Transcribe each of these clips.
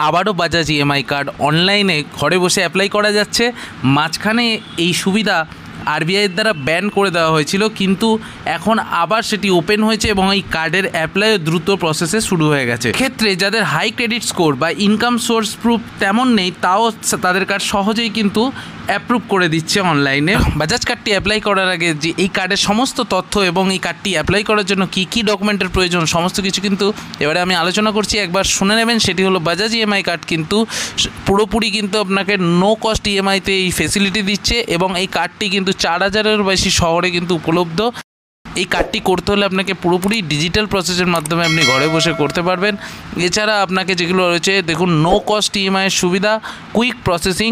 আবারও Bajaj EMI card অনলাইনে ঘরে বসে অ্যাপ্লাই করা যাচ্ছে। মাঝখানে এই সুবিধা আরবিআইয়ের দ্বারা ব্যান করে দেওয়া হয়েছিল, কিন্তু এখন আবার সেটি ওপেন হয়েছে এবং এই কার্ডের অ্যাপ্লাইও দ্রুত প্রসেসে শুরু হয়ে গেছে। ক্ষেত্রে যাদের হাই ক্রেডিট স্কোর বা ইনকাম সোর্স প্রুফ তেমন নেই, তাও তাদের কার্ড সহজেই কিন্তু অ্যাপ্রুভ করে দিচ্ছে অনলাইনে। বাজাজ কার্ডটি অ্যাপ্লাই করার আগে যে এই কার্ডের সমস্ত তথ্য এবং এই কার্ডটি অ্যাপ্লাই করার জন্য কী কী ডকুমেন্টের প্রয়োজন সমস্ত কিছু কিন্তু এবারে আমি আলোচনা করছি, একবার শুনে নেবেন। সেটি হলো বাজাজ ইএমআই কার্ড কিন্তু পুরোপুরি কিন্তু আপনাকে নো কস্ট ইএমআইতে এই ফেসিলিটি দিচ্ছে এবং এই কার্ডটি কিন্তু 4000-এর বেশি শহরে কিন্তু উপলব্ধ। এই কার্ডটি করতে হলে আপনাকে পুরোপুরি ডিজিটাল প্রসেসের মাধ্যমে আপনি ঘরে বসে করতে পারবেন। এছাড়া আপনাকে যেগুলো রয়েছে দেখুন, নো কস্ট ইএমআইয়ের সুবিধা, কুইক প্রসেসিং,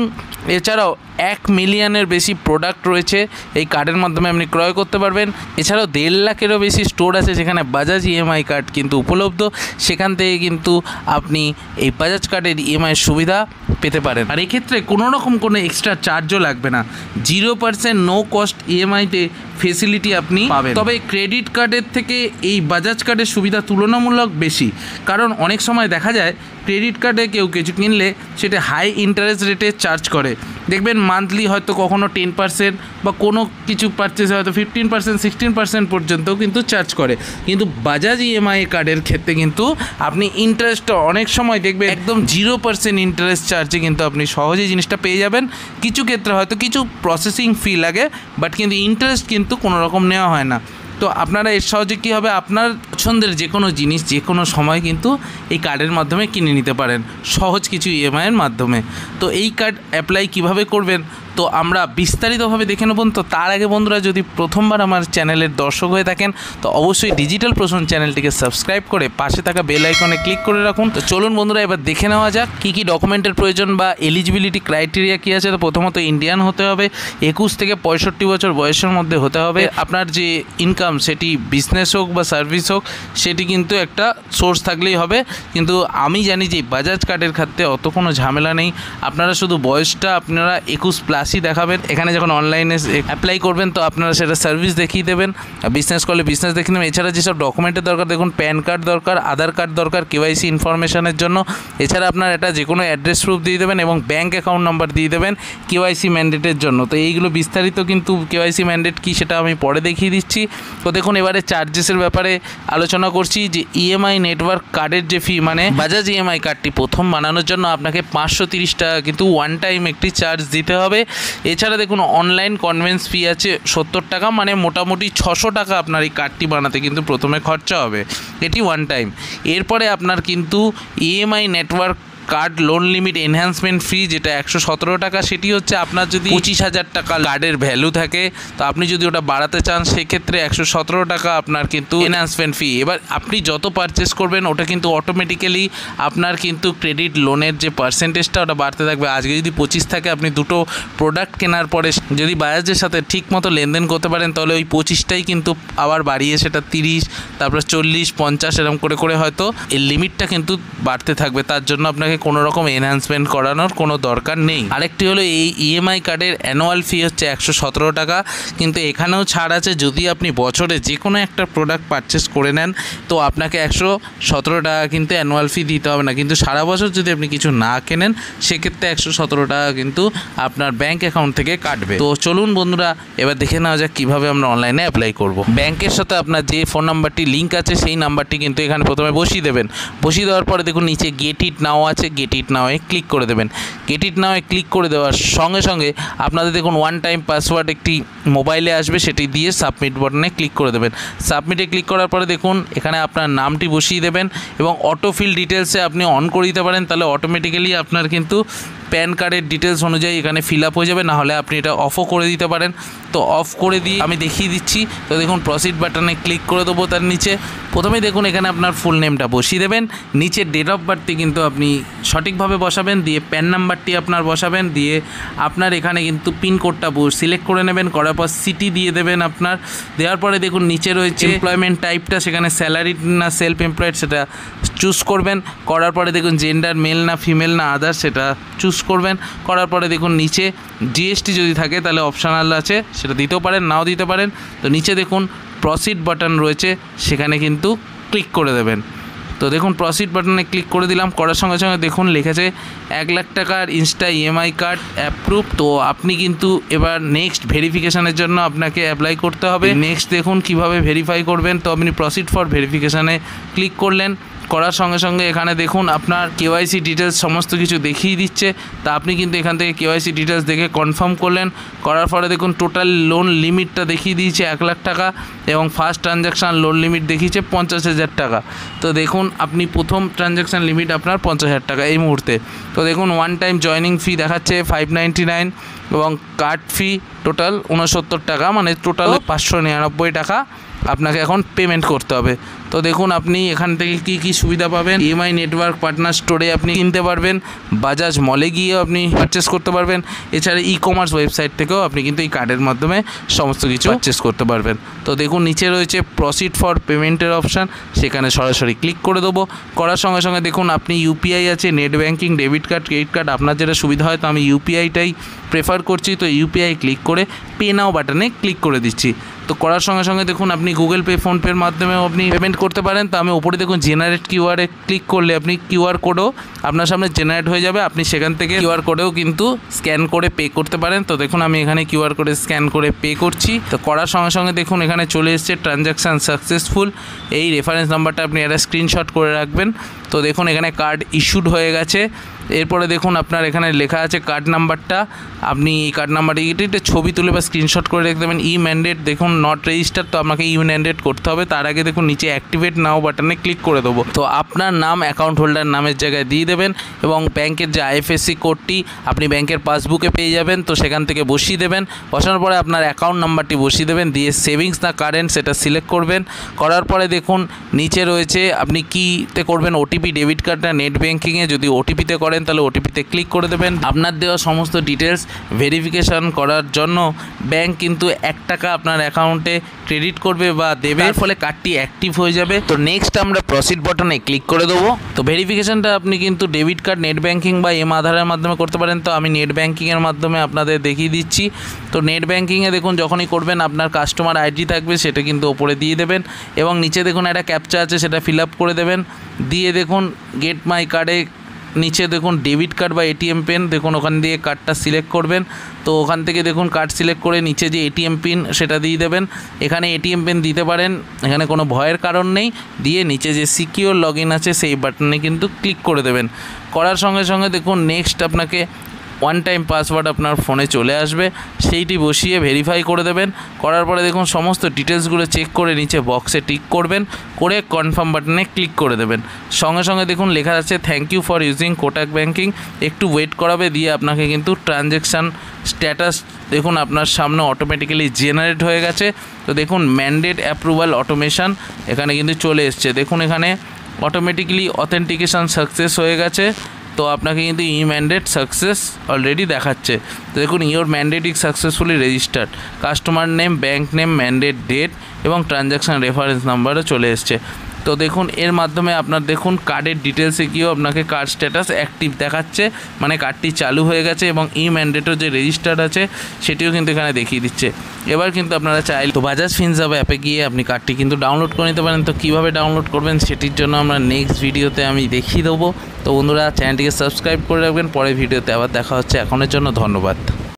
এছাড়াও 1 মিলিয়নের বেশি প্রোডাক্ট রয়েছে এই কার্ডের মাধ্যমে আপনি ক্রয় করতে পারবেন। এছাড়াও 1.5 লাখেরও বেশি স্টোর আছে যেখানে বাজাজ ইএমআই কার্ড কিন্তু উপলব্ধ, সেখান থেকে কিন্তু আপনি এই বাজাজ কার্ডের ইএমআইয়ের সুবিধা পেতে পারেন। আর এক্ষেত্রে কোনোরকম কোনো এক্সট্রা চার্জও লাগবে না, 0% নো কস্ট ইএমআইতে ফেসিলিটি আপনি পাবেন। তবে ক্রেডিট কার্ডের থেকে এই বাজাজ কার্ডের সুবিধা তুলনামূলক বেশি, কারণ অনেক সময় দেখা যায় ক্রেডিট কার্ডে কেউ কিছু কিনলে সেটা হাই ইন্টারেস্ট রেটে চার্জ করে। দেখবেন মান্থলি হয়তো কখনো 10% বা কোনো কিছু পারচেসে হয়তো 15%, 16% পর্যন্তও কিন্তু চার্জ করে। কিন্তু বাজাজ ইএমআই কার্ডের ক্ষেত্রে কিন্তু আপনি ইন্টারেস্টটা অনেক সময় দেখবেন একদম 0% ইন্টারেস্ট চার্জে কিন্তু আপনি সহজেই জিনিসটা পেয়ে যাবেন। কিছু ক্ষেত্রে হয়তো কিছু প্রসেসিং ফি লাগে, বাট কিন্তু ইন্টারেস্ট কিন্তু কোনো রকম নেওয়া হয় না। তো আপনারা এর সহজে কী হবে, আপনার পছন্দের যে কোনো জিনিস যে কোনো সময় কিন্তু এই কার্ডের মাধ্যমে কিনে নিতে পারেন সহজ কিছু ইএমআইয়ের মাধ্যমে। তো এই কার্ড অ্যাপ্লাই কিভাবে করবেন তো আমরা বিস্তারিতভাবে দেখে নেব। তো তার আগে বন্ধুরা, যদি প্রথমবার আমার চ্যানেলের দর্শক হয়ে থাকেন তো অবশ্যই ডিজিটাল প্রশ্ন চ্যানেলটিকে সাবস্ক্রাইব করে পাশে থাকা বেল আইকনে ক্লিক করে রাখুন। তো চলুন বন্ধুরা, এবার দেখে নেওয়া যাক কী কী ডকুমেন্টের প্রয়োজন বা এলিজিবিলিটি ক্রাইটেরিয়া কী আছে। তো প্রথমত ইন্ডিয়ান হতে হবে, 21 থেকে 65 বছর বয়সের মধ্যে হতে হবে। আপনার যে ইনকাম সেটি বিজনেস হোক বা সার্ভিস হোক, সেটি কিন্তু একটা সোর্স থাকলেই হবে। কিন্তু আমি জানি যে বাজাজ কার্ডের ক্ষেত্রে অত কোনো ঝামেলা নেই, আপনারা শুধু বয়সটা আপনারা 21+ দেখাবেন। এখানে যখন অনলাইনে অ্যাপ্লাই করবেন তো আপনারা সেটা সার্ভিস দেখিয়ে দেবেন, বিজনেস করলে বিজনেস দেখিয়ে দেবেন। এছাড়া যেসব ডকুমেন্টের দরকার, দেখুন প্যান কার্ড দরকার, আধার কার্ড দরকার কেওয়াইসি ইনফরমেশনের জন্য। এছাড়া আপনার এটা যে কোনো অ্যাড্রেস প্রুফ দিয়ে দেবেন এবং ব্যাঙ্ক অ্যাকাউন্ট নাম্বার দিয়ে দেবেন কেওয়াইসি ম্যান্ডেটের জন্য। তো এইগুলো বিস্তারিত কিন্তু কেওয়াইসি ম্যান্ডেট কী সেটা আমি পরে দেখিয়ে দিচ্ছি। তো দেখুন, এবারে চার্জেসের ব্যাপারে আলোচনা করছি। যে ইএমআই নেটওয়ার্ক কার্ডের যে ফি, মানে বাজাজ ইএমআই কার্ডটি প্রথম বানানোর জন্য আপনাকে 530 টাকা কিন্তু ওয়ান টাইম একটি চার্জ দিতে হবে। এছাড়া দেখুন, অনলাইন কনভেন্স ফি আছে 70 টাকা, মানে মোটামুটি 600 টাকা আপনার এই কার্ডটি বানাতে কিন্তু প্রথমে খরচা হবে, এটি ওয়ান টাইম। এরপরে আপনার কিন্তু EMI network card loan limit enhancement fee, যেটা 117 টাকা, সেটি হচ্ছে আপনার যদি 25,000 টাকা কার্ডের ভ্যালু থাকে, তো আপনি যদি ওটা বাড়াতে চান সেক্ষেত্রে 117 টাকা আপনার কিন্তু এনহ্যান্সমেন্ট ফি। এবার আপনি যত পারচেস করবেন ওটা কিন্তু অটোমেটিক্যালি আপনার কিন্তু ক্রেডিট লোনের যে পার্সেন্টেজটা ওটা বাড়তে থাকবে। আজকে যদি 25 থাকে, আপনি দুটো প্রোডাক্ট কেনার পরে যদি বাজাজের সাথে ঠিক মতো লেনদেন করতে পারেন তাহলে ওই 25টাই কিন্তু আবার বাড়িয়ে সেটা 30, তারপরে 40, 50 এরকম করে করে হয়তো এই লিমিটটা কিন্তু বাড়তে থাকবে। তার জন্য আপনাকে কোনো রকম এনহ্যান্সমেন্ট করানোর কোনো দরকার নেই। আরেকটি হলো, এই ইএমআই কার্ডের অ্যানুয়াল ফি হচ্ছে 117 টাকা, কিন্তু এখানেও ছাড় আছে। যদি আপনি বছরে যে কোনো একটা প্রোডাক্ট পারচেস করে নেন তো আপনাকে 117 টাকা কিন্তু অ্যানুয়াল ফি দিতে হবে না, কিন্তু সারা বছর যদি আপনি কিছু না কেনেন সেক্ষেত্রে 117 টাকা কিন্তু আপনার ব্যাঙ্ক অ্যাকাউন্ট থেকে কাটবে। তো চলুন বন্ধুরা, এবার দেখে নেওয়া যাক কীভাবে আমরা অনলাইনে অ্যাপ্লাই করব। ব্যাংকের সাথে আপনার যে ফোন নাম্বারটি লিঙ্ক আছে সেই নাম্বারটি কিন্তু এখানে প্রথমে বসিয়ে দেবেন। বসিয়ে দেওয়ার পরে দেখুন নিচে গেট ইট নাও আছে, গেট ইট নাওয়ে ক্লিক করে দেবেন। গেট ইট নাওয়ে ক্লিক করে দেওয়ার সঙ্গে সঙ্গে আপনাদের দেখুন ওয়ান টাইম পাসওয়ার্ড একটি মোবাইলে আসবে, সেটি দিয়ে সাবমিট বাটনে ক্লিক করে দেবেন। সাবমিটে ক্লিক করার পরে দেখুন এখানে আপনার নামটি বসিয়ে দেবেন এবং অটোফিল ডিটেলসে আপনি অন করে দিতে পারেন, তাহলে অটোমেটিক্যালি আপনার কিন্তু প্যান কার্ডের ডিটেলস অনুযায়ী এখানে ফিল আপ হয়ে যাবে। না হলে আপনি এটা অফও করে দিতে পারেন। তো অফ করে দিয়ে আমি দেখিয়ে দিচ্ছি। তো দেখুন প্রসিড বাটনে ক্লিক করে দেবো। তার নিচে প্রথমেই দেখুন এখানে আপনার ফুল নেমটা বসিয়ে দেবেন, নিচে ডেট অফ বার্থটি কিন্তু আপনি সঠিকভাবে বসাবেন, দিয়ে প্যান নাম্বারটি আপনার বসাবেন, দিয়ে আপনার এখানে কিন্তু পিনকোডটা সিলেক্ট করে নেবেন, করার পর সিটি দিয়ে দেবেন আপনার। দেওয়ার পরে দেখুন নিচে রয়েছে এমপ্লয়মেন্ট টাইপটা, সেখানে স্যালারি না সেলফ এমপ্লয়েড সেটা চুজ করবেন। করার পরে দেখুন জেন্ডার মেল না ফিমেল না আদার সেটা চুজ করবেন। করার পরে দেখুন নিচে জিএসটি যদি থাকে তাহলে অপশনাল আছে, সেটা দিতেও পারেন নাও দিতে পারেন। তো নিচে দেখুন প্রসিড বাটন রয়েছে, সেখানে কিন্তু ক্লিক করে দেবেন। তো দেখুন প্রসিড বাটনে ক্লিক করে দিলাম, করার সঙ্গে সঙ্গে দেখুন লিখেছে 1 লাখ টাকার ইনস্টা ইএমআই কার্ড অ্যাপ্রুভ। তো আপনি কিন্তু এবার নেক্সট ভেরিফিকেশানের জন্য আপনাকে অ্যাপ্লাই করতে হবে। নেক্সট দেখুন কিভাবে ভেরিফাই করবেন। তো আপনি প্রসিড ফর ভেরিফিকেশানে ক্লিক করলেন, করার সঙ্গে সঙ্গে এখানে দেখুন আপনার কেওয়াইসি ডিটেলস সমস্ত কিছু দেখিয়ে দিচ্ছে। তা আপনি কিন্তু এখান থেকে কেওয়াইসি ডিটেলস দেখে কনফার্ম করলেন, করার পরে দেখুন টোটাল লোন লিমিটটা দেখিয়ে দিয়েছে 1 লাখ টাকা এবং ফার্স্ট ট্রানজ্যাকশান লোন লিমিট দেখিয়েছে 50,000 টাকা। তো দেখুন আপনি প্রথম ট্রানজ্যাকশান লিমিট আপনার 50,000 টাকা এই মুহূর্তে। তো দেখুন ওয়ান টাইম জয়নিং ফি দেখাচ্ছে 599 এবং কার্ড ফি টোটাল 69 টাকা, মানে টোটাল 599 টাকা আপনাকে এখন পেমেন্ট করতে হবে। তো দেখুন আপনি এখান থেকে কি কি সুবিধা পাবেন। ইএমআই নেটওয়ার্ক পার্টনার স্টোরে আপনি কিনতে পারবেন, বাজাজ মলে গিয়েও আপনি পারচেস করতে পারবেন, এছাড়া ই কমার্স ওয়েবসাইট থেকেও আপনি কিন্তু এই কার্ডের মাধ্যমে সমস্ত কিছু পারচেস করতে পারবেন। তো দেখুন নিচে রয়েছে প্রসিড ফর পেমেন্টের অপশান, সেখানে সরাসরি ক্লিক করে দেবো। করার সঙ্গে সঙ্গে দেখুন আপনি ইউপিআই আছে, net banking, debit card, credit card, আপনার যেটা সুবিধা হয়। তো আমি ইউপিআইটাই প্রেফার করছি। তো ইউপিআই ক্লিক করে পে নাও বাটনে ক্লিক করে দিচ্ছি। তো করার সঙ্গে সঙ্গে দেখুন আপনি গুগল পে, ফোনপের মাধ্যমেও আপনি পেমেন্ট করতে পারেন। তো আমি উপরে দেখুন জেনারেট কিউআরে ক্লিক করলে আপনি কিউআর কোডও আপনার সামনে জেনারেট হয়ে যাবে, আপনি সেখান থেকে কিউআর কোডেও কিন্তু স্ক্যান করে পে করতে পারেন। তো দেখুন আমি এখানে কিউআর কোডে স্ক্যান করে পে করছি। তো করার সঙ্গে সঙ্গে দেখুন এখানে চলে এসছে ট্রানজ্যাকশান সাকসেসফুল। এই রেফারেন্স নাম্বারটা আপনি একটা স্ক্রিনশট করে রাখবেন। তো দেখুন এখানে কার্ড ইস্যুড হয়ে গেছে। এরপরে দেখুন আপনার এখানে লেখা আছে কার্ড নাম্বারটা, আপনি এই কার্ড নাম্বারটি ছবি তুলে বা স্ক্রিনশট করে রেখে দেবেন। ই ম্যান্ডেট দেখুন নট রেজিস্টার, তো আপনাকে ই ম্যান্ডেট করতে হবে। তার আগে দেখুন নিচে অ্যাক্টিভেট নাও বাটনে ক্লিক করে দেবো। তো আপনার নাম অ্যাকাউন্ট হোল্ডার নামের জায়গায় দিয়ে দেবেন এবং ব্যাংকের যে আইএফএসসি কোডটি আপনি ব্যাংকের পাসবুকে পেয়ে যাবেন, তো সেখান থেকে বসিয়ে দেবেন। বসানোর পরে আপনার অ্যাকাউন্ট নাম্বারটি বসিয়ে দেবেন, দিয়ে সেভিংস না কারেন্ট সেটা সিলেক্ট করবেন। করার পরে দেখুন নিচে রয়েছে আপনি কীতে করবেন, ওটিপি, ডেবিট কার্ড না নেট ব্যাঙ্কিংয়ে। যদি ওটিপিতে করেন তাহলে ওটিপিতে ক্লিক করে দেবেন। আপনার দেওয়া সমস্ত ডিটেলস ভেরিফিকেশান করার জন্য ব্যাংক কিন্তু 1 টাকা আপনার অ্যাকাউন্টে ক্রেডিট করবে বা দেবে, এর ফলে কার্ডটি অ্যাক্টিভ হয়ে যাবে। তো নেক্সট আমরা প্রসিড বাটনে ক্লিক করে দেবো। তো ভেরিফিকেশানটা আপনি কিন্তু ডেবিট কার্ড, নেট ব্যাঙ্কিং বা আধারের মাধ্যমে করতে পারেন। তো আমি নেট ব্যাঙ্কিংয়ের মাধ্যমে আপনাদের দেখিয়ে দিচ্ছি। তো নেট ব্যাঙ্কিংয়ে দেখুন যখনই করবেন আপনার কাস্টমার আইডি থাকবে সেটা কিন্তু ওপরে দিয়ে দেবেন এবং নিচে দেখুন একটা ক্যাপচা আছে সেটা ফিল আপ করে দেবেন। দিয়ে দেখুন গেট মাই কার্ডে নিচে দেখুন ডেবিট কার্ড বা এটিএম পিন, দেখুন ওখান দিয়ে কার্ডটা সিলেক্ট করবেন। তো ওখান থেকে দেখুন কার্ড সিলেক্ট করে নিচে যে এটিএম পিন সেটা দিয়ে দেবেন। এখানে এটিএম পিন দিতে পারেন, এখানে কোনো ভয়ের কারণ নেই। দিয়ে নিচে যে সিকিউর লগ ইন আছে সেই বাটনে কিন্তু ক্লিক করে দেবেন। করার সঙ্গে সঙ্গে দেখুন নেক্সট আপনাকে ওয়ান টাইম পাসওয়ার্ড আপনার ফোনে চলে আসবে, সেইটি বসিয়ে ভেরিফাই করে দেবেন। করার পরে দেখুন সমস্ত ডিটেলসগুলো চেক করে নিচে বক্সে টিক করবেন, করে কনফার্ম বাটনে ক্লিক করে দেবেন। সঙ্গে সঙ্গে দেখুন লেখা আছে thank you for using Kotak banking, একটু ওয়েট করাবে। দিয়ে আপনাকে কিন্তু ট্রানজ্যাকশান স্ট্যাটাস দেখুন আপনার সামনে অটোমেটিক্যালি জেনারেট হয়ে গেছে। তো দেখুন ম্যান্ডেট অ্যাপ্রুভাল অটোমেশন এখানে কিন্তু চলে এসছে। দেখুন এখানে অটোমেটিক্যালি অথেন্টিকেশান সাকসেস হয়ে গেছে। তো আপনাকে কিন্তু ই ম্যান্ডেট সাকসেস অলরেডি দেখাচ্ছে। তো দেখুন your mandate is successfully registered, customer name, bank name, mandate date এবং ট্রানজ্যাকশান রেফারেন্স নাম্বারও চলে এসছে। তো দেখুন এর মাধ্যমে আপনার দেখুন কার্ডের ডিটেলসে গিয়েও আপনাকে কার্ড স্ট্যাটাস অ্যাক্টিভ দেখাচ্ছে, মানে কার্ডটি চালু হয়ে গেছে এবং ই ম্যান্ডেটও যে রেজিস্টার্ড আছে সেটিও কিন্তু এখানে দেখিয়ে দিচ্ছে। এবার কিন্তু আপনারা চাইলে তো বাজাজ ফিনসার্ভ অ্যাপে গিয়ে আপনি কার্ডটি কিন্তু ডাউনলোড করে নিতে পারেন। তো কীভাবে ডাউনলোড করবেন সেটির জন্য আমরা নেক্সট ভিডিওতে আমি দেখিয়ে দেবো। তো বন্ধুরা চ্যানেলটিকে সাবস্ক্রাইব করে রাখবেন, পরের ভিডিওতে আবার দেখা হচ্ছে। এখনের জন্য ধন্যবাদ।